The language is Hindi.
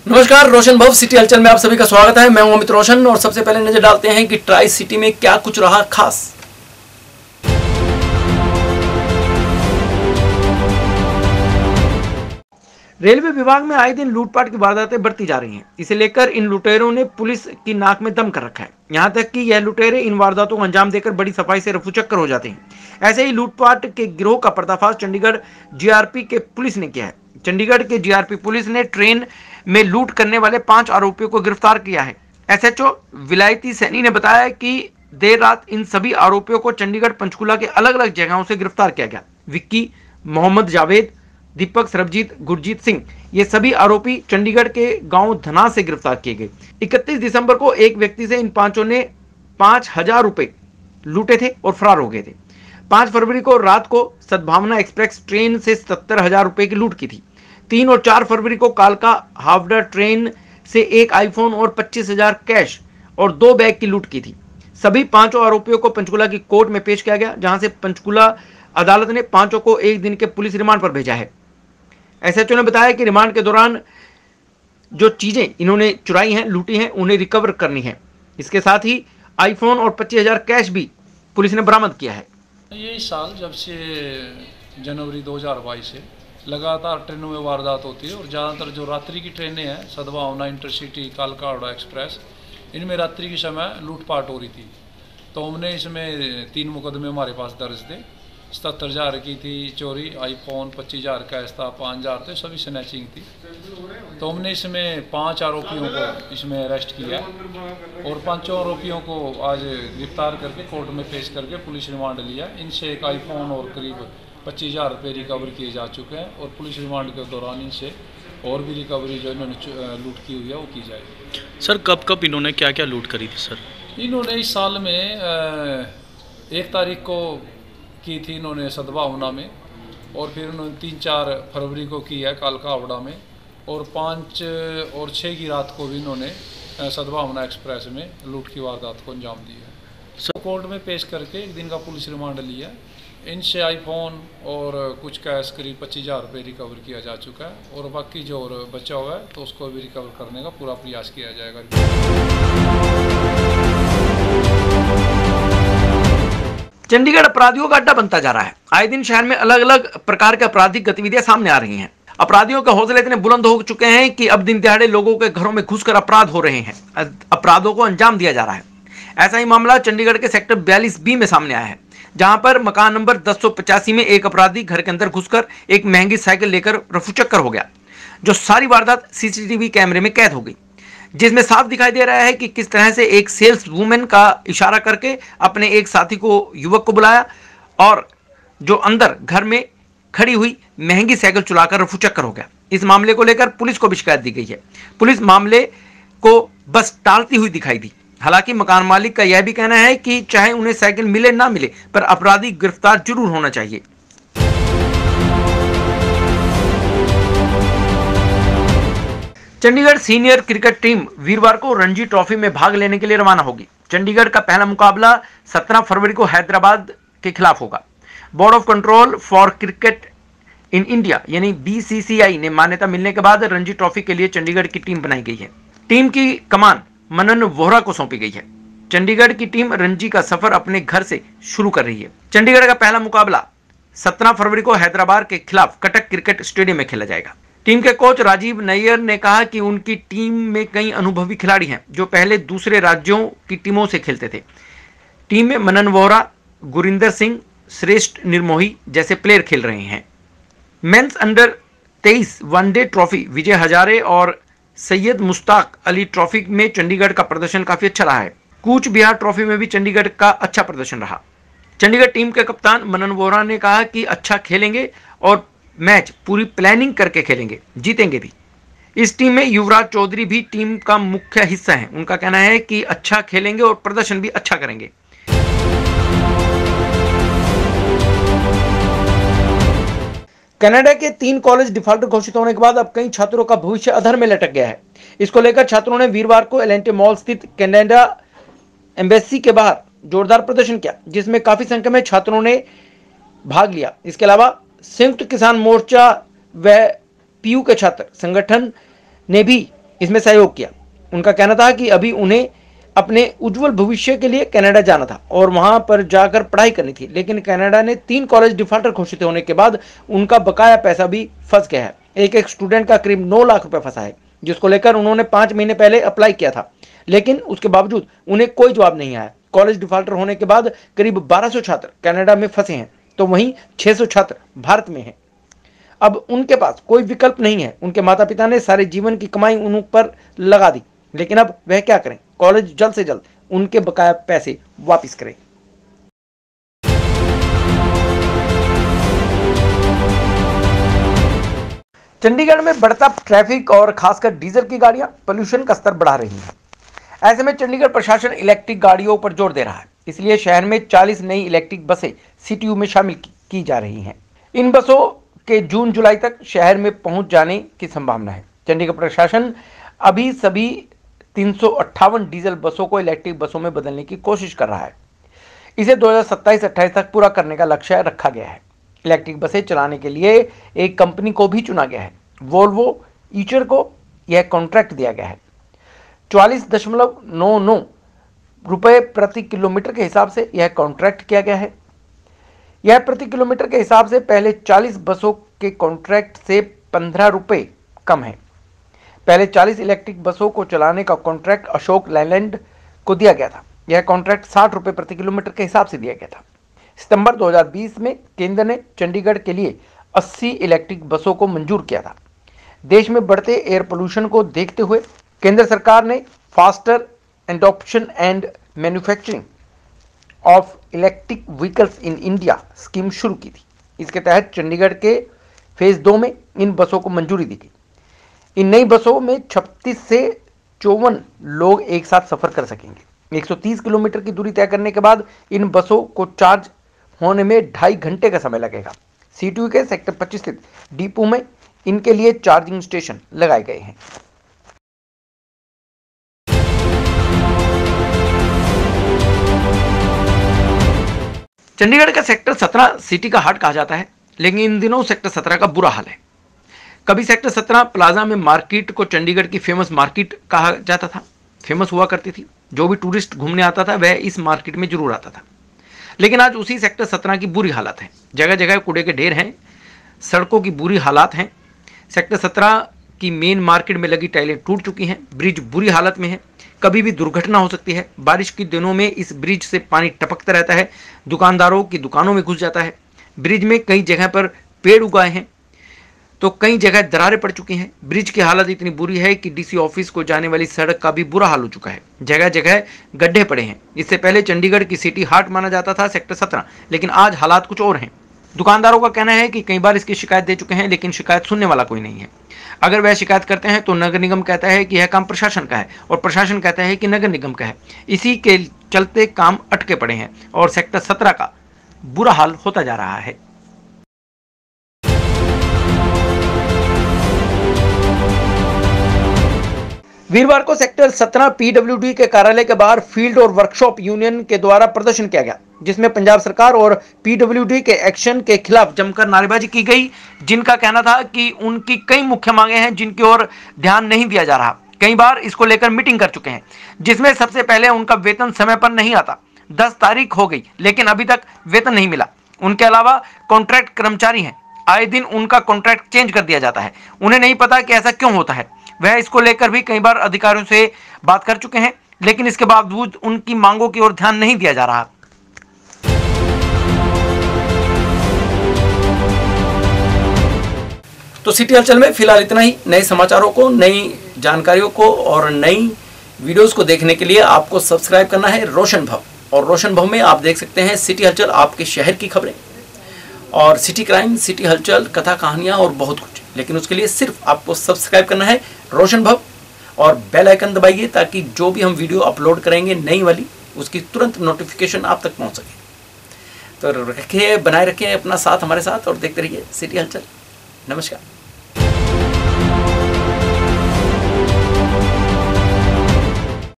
नमस्कार, रोशन भव सिटी हलचल में आप सभी का स्वागत है। मैं हूं अमित रोशन और सबसे पहले नजर डालते हैं कि ट्राई सिटी में क्या कुछ रहा खास। रेलवे विभाग में आए दिन लूटपाट की वारदातें बढ़ती जा रही हैं। इसे लेकर इन लुटेरों ने पुलिस की नाक में दम कर रखा है। यहां तक कि यह लुटेरे इन वारदातों को अंजाम देकर बड़ी सफाई से रफूचक्कर हो जाते हैं। ऐसे ही लूटपाट के गिरोह का पर्दाफाश चंडीगढ़ जीआरपी के पुलिस ने किया है। चंडीगढ़ के जीआरपी पुलिस ने ट्रेन में लूट करने वाले 5 आरोपियों को गिरफ्तार किया है। एसएचओ विलायती सैनी ने बताया कि देर रात इन सभी आरोपियों को चंडीगढ़ पंचकूला के अलग अलग जगहों से गिरफ्तार किया गया। विक्की, मोहम्मद जावेद, दीपक, सरबजीत, गुरजीत सिंह, ये सभी आरोपी चंडीगढ़ के गांव धना से गिरफ्तार किए गए। 31 दिसंबर को एक व्यक्ति से इन पांचों ने 5,000 रुपए लूटे थे और फरार हो गए थे। 5 फरवरी को रात को सद्भावना एक्सप्रेस ट्रेन से 70,000 रुपए की लूट की थी। 3 और 4 फरवरी को कालका हावड़ा ट्रेन से एक आईफोन और 25,000 कैश और 2 बैग की लूट की थी। सभी 5 आरोपियों को पंचकूला की कोर्ट में पेश किया गया, जहां से पंचकूला अदालत ने 5 को 1 दिन के पुलिस रिमांड पर भेजा है। एसएचओ ने बताया कि रिमांड के दौरान जो चीजें इन्होंने चुराई हैं, लूटी हैं, उन्हें रिकवर करनी है। इसके साथ ही आईफोन और 25,000 कैश भी पुलिस ने बरामद किया है। ये साल जब से जनवरी 2022 से लगातार ट्रेनों में वारदात होती है और ज़्यादातर जो रात्रि की ट्रेनें हैं, सद्भावना, इंटरसिटी, कालका हावड़ा एक्सप्रेस, इनमें रात्रि के समय लूटपाट हो रही थी। तो हमने इसमें 3 मुकदमे हमारे पास दर्ज थे। 77,000 की थी चोरी, आईफोन, 25,000 कैश था, 5,000 थे, सभी स्नैचिंग थी। तो हमने इसमें 5 आरोपियों को इसमें अरेस्ट किया और 5 आरोपियों को आज गिरफ्तार करके कोर्ट में पेश करके पुलिस रिमांड लिया। इनसे एक आईफोन और करीब 25,000 रुपये रिकवर किए जा चुके हैं और पुलिस रिमांड के दौरान इनसे और भी रिकवरी जो इन्होंने लूट की हुई है वो की जाएगी। सर कब कब इन्होंने क्या क्या लूट करी थी सर? इन्होंने इस साल में 1 तारीख को की थी इन्होंने सद्भावना में, और फिर उन्होंने 3-4 फरवरी को की है कालका हावड़ा में, और 5 और 6 की रात को भी इन्होंने सद्भावना एक्सप्रेस में लूट की वारदात को अंजाम दिया है। कोर्ट में पेश करके 1 दिन का पुलिस रिमांड लिया। इनसे आईफोन और कुछ कैश करीब 25,000 रुपये रिकवर किया जा चुका है और बाकी जो और बचा हुआ है तो उसको भी रिकवर करने का पूरा प्रयास किया जाएगा। चंडीगढ़ अपराधियों का अड्डा बनता जा रहा है। आए दिन शहर में अलग अलग प्रकार के आपराधिक गतिविधियां सामने आ रही हैं। अपराधियों के हौसले इतने बुलंद हो चुके हैं कि अब दिन दिहाड़े लोगों के घरों में घुसकर अपराध हो रहे हैं, अपराधों को अंजाम दिया जा रहा है। ऐसा ही मामला चंडीगढ़ के सेक्टर 42B में सामने आया है, जहां पर मकान नंबर 1085 में एक अपराधी घर के अंदर घुसकर एक महंगी साइकिल लेकर रफूचक्कर हो गया, जो सारी वारदात सीसीटीवी कैमरे में कैद हो गई, जिसमें साफ दिखाई दे रहा है कि किस तरह से एक सेल्स वुमेन का इशारा करके अपने एक साथी को, युवक को बुलाया और जो अंदर घर में खड़ी हुई महंगी साइकिल चुराकर रफूचक्कर हो गया। इस मामले को लेकर पुलिस को भी शिकायत दी गई है। पुलिस मामले को बस टालती हुई दिखाई दी। हालांकि मकान मालिक का यह भी कहना है कि चाहे उन्हें साइकिल मिले ना मिले, पर अपराधी गिरफ्तार जरूर होना चाहिए। चंडीगढ़ सीनियर क्रिकेट टीम वीरवार को रणजी ट्रॉफी में भाग लेने के लिए रवाना होगी। चंडीगढ़ का पहला मुकाबला 17 फरवरी को हैदराबाद के खिलाफ होगा। Board of control for cricket in India यानी BCCI ने मान्यता मिलने के बाद रणजी ट्रॉफी के लिए चंडीगढ़ की टीम बनाई गई है। टीम की कमान मनन वोहरा को सौंपी गई है। चंडीगढ़ की टीम रणजी का सफर अपने घर से शुरू कर रही है। चंडीगढ़ का पहला मुकाबला 17 फरवरी को हैदराबाद के खिलाफ कटक क्रिकेट स्टेडियम में खेला जाएगा। टीम के कोच राजीव नैयर ने कहा कि उनकी टीम में कई अनुभवी खिलाड़ी हैं जो पहले दूसरे राज्यों की टीमों से खेलते थे। टीम में मनन वोहरा, गुरिंदर सिंह, श्रेष्ठ निर्मोही जैसे प्लेयर खेल रहे हैं। Mains under 23 one day trophy Vijay Hazare और सैयद मुश्ताक अली ट्रॉफी में चंडीगढ़ का प्रदर्शन काफी अच्छा रहा है। कूच बिहार ट्रॉफी में भी चंडीगढ़ का अच्छा प्रदर्शन रहा। चंडीगढ़ टीम के कप्तान मनन वोहरा ने कहा कि अच्छा खेलेंगे और मैच पूरी प्लानिंग करके खेलेंगे, जीतेंगे भी। इस टीम में युवराज चौधरी भी टीम का मुख्य हिस्सा है। उनका कहना है कि अच्छा खेलेंगे और प्रदर्शन भी अच्छा करेंगे। कनाडा के 3 कॉलेज डिफॉल्टर घोषित होने के बाद अब कई छात्रों का भविष्य अधर में लटक गया है। इसको लेकर छात्रों ने वीरवार को एलेंटे मॉल स्थित कनाडा एम्बेसी के बाहर जोरदार प्रदर्शन किया, जिसमें काफी संख्या में छात्रों ने भाग लिया। इसके अलावा संयुक्त किसान मोर्चा व PU के छात्र संगठन ने भी इसमें सहयोग किया। उनका कहना था कि अभी उन्हें अपने उज्जवल भविष्य के लिए कनाडा जाना था और वहां पर जाकर पढ़ाई करनी थी, लेकिन कनाडा ने 3 कॉलेज डिफॉल्टर घोषित होने के बाद उनका बकाया पैसा भी फंस गया है। एक स्टूडेंट का करीब 9 लाख रुपए फंसा है, जिसको लेकर उन्होंने 5 महीने पहले अप्लाई किया था, लेकिन उसके बावजूद उन्हें कोई जवाब नहीं आया। कॉलेज डिफॉल्टर होने के बाद करीब 1200 छात्र कनाडा में फंसे हैं, तो वहीं 600 छात्र भारत में हैं। अब उनके पास कोई विकल्प नहीं है। उनके माता पिता ने सारे जीवन की कमाई उन पर लगा दी, लेकिन अब वह क्या करें? कॉलेज जल्द से जल्द उनके बकाया पैसे वापस करें। चंडीगढ़ में बढ़ता ट्रैफिक और खासकर डीजल की गाड़ियां पोल्यूशन का स्तर बढ़ा रही हैं। ऐसे में चंडीगढ़ प्रशासन इलेक्ट्रिक गाड़ियों पर जोर दे रहा है। इसलिए शहर में 40 नई इलेक्ट्रिक बसें सीटीयू में शामिल की जा रही हैं। इन बसों के जून जुलाई तक शहर में पहुंच जाने की संभावना है। चंडीगढ़ प्रशासन अभी सभी 358 डीजल बसों को इलेक्ट्रिक बसों में बदलने की कोशिश कर रहा है। इसे 2027-28 तक पूरा करने का लक्ष्य रखा गया है। इलेक्ट्रिक बसें चलाने के लिए एक कंपनी को भी चुना गया है। वोल्वो ईचर को यह कॉन्ट्रैक्ट दिया गया है। 44.99 रुपए प्रति किलोमीटर के हिसाब से यह कॉन्ट्रैक्ट किया गया है। यह प्रति किलोमीटर के हिसाब से पहले 40 बसों के कॉन्ट्रैक्ट से 15 रुपए कम है। पहले 40 इलेक्ट्रिक बसों को चलाने का कॉन्ट्रैक्ट अशोक लैलैंड को दिया गया था। यह कॉन्ट्रैक्ट 60 रुपए प्रति किलोमीटर के हिसाब से दिया गया था। सितंबर 2020 में केंद्र ने चंडीगढ़ के लिए 80 इलेक्ट्रिक बसों को मंजूर किया था। देश में बढ़ते एयर पोल्यूशन को देखते हुए केंद्र सरकार ने faster adoption and manufacturing of electric vehicles in India scheme शुरू की थी। इसके तहत चंडीगढ़ के फेज 2 में इन बसों को मंजूरी दी गई। इन नई बसों में 36 से 54 लोग एक साथ सफर कर सकेंगे। 130 किलोमीटर की दूरी तय करने के बाद इन बसों को चार्ज होने में 2.5 घंटे का समय लगेगा। सीटीयू के सेक्टर 25 स्थित डिपो में इनके लिए चार्जिंग स्टेशन लगाए गए हैं। चंडीगढ़ का सेक्टर 17 सिटी का हार्ट कहा जाता है, लेकिन इन दिनों सेक्टर 17 का बुरा हाल है। कभी सेक्टर 17 प्लाजा में मार्केट को चंडीगढ़ की फेमस मार्केट कहा जाता था, फेमस हुआ करती थी। जो भी टूरिस्ट घूमने आता था वह इस मार्केट में जरूर आता था। लेकिन आज उसी सेक्टर 17 की बुरी हालत है। जगह जगह कूड़े के ढेर हैं, सड़कों की बुरी हालात हैं। सेक्टर 17 की मेन मार्केट में लगी टाइलें टूट चुकी हैं। ब्रिज बुरी हालत में है, कभी भी दुर्घटना हो सकती है। बारिश के दिनों में इस ब्रिज से पानी टपकता रहता है, दुकानदारों की दुकानों में घुस जाता है। ब्रिज में कई जगह पर पेड़ उगाए हैं तो कई जगह दरारें पड़ चुकी हैं। ब्रिज की हालत इतनी बुरी है कि डीसी ऑफिस को जाने वाली सड़क का भी बुरा हाल हो चुका है। जगह जगह गड्ढे पड़े हैं। इससे पहले चंडीगढ़ की सिटी हार्ट माना जाता था सेक्टर 17, लेकिन आज हालात कुछ और हैं। दुकानदारों का कहना है कि कई बार इसकी शिकायत दे चुके हैं, लेकिन शिकायत सुनने वाला कोई नहीं है। अगर वह शिकायत करते हैं तो नगर निगम कहता है कि यह काम प्रशासन का है और प्रशासन कहता है कि नगर निगम का है। इसी के चलते काम अटके पड़े हैं और सेक्टर 17 का बुरा हाल होता जा रहा है। वीरवार को सेक्टर 17 पीडब्ल्यूडी के कार्यालय के बाहर फील्ड और वर्कशॉप यूनियन के द्वारा प्रदर्शन किया गया, जिसमें पंजाब सरकार और पीडब्ल्यूडी के एक्शन के खिलाफ जमकर नारेबाजी की गई। जिनका कहना था कि उनकी कई मुख्य मांगे हैं जिनकी ओर ध्यान नहीं दिया जा रहा। कई बार इसको लेकर मीटिंग कर चुके हैं, जिसमें सबसे पहले उनका वेतन समय पर नहीं आता। 10 तारीख हो गई लेकिन अभी तक वेतन नहीं मिला। उनके अलावा कॉन्ट्रैक्ट कर्मचारी हैं, आए दिन उनका कॉन्ट्रैक्ट चेंज कर दिया जाता है। उन्हें नहीं पता कि ऐसा क्यों होता है। वह इसको लेकर भी कई बार अधिकारियों से बात कर चुके हैं, लेकिन इसके बावजूद उनकी मांगों की ओर ध्यान नहीं दिया जा रहा। तो सिटी हलचल में फिलहाल इतना ही। नए समाचारों को, नई जानकारियों को और नई वीडियोस को देखने के लिए आपको सब्सक्राइब करना है रोशन भव। और रोशन भव में आप देख सकते हैं सिटी हलचल, आपके शहर की खबरें और सिटी क्राइम, सिटी हलचल, कथा कहानियां और बहुत कुछ। लेकिन उसके लिए सिर्फ आपको सब्सक्राइब करना है रोशन भव और बेल आइकन दबाइए, ताकि जो भी हम वीडियो अपलोड करेंगे नई वाली, उसकी तुरंत नोटिफिकेशन आप तक पहुंच सके। तो रखिए, बनाए रखिए अपना साथ हमारे साथ और देखते रहिए सिटी हलचल। नमस्कार।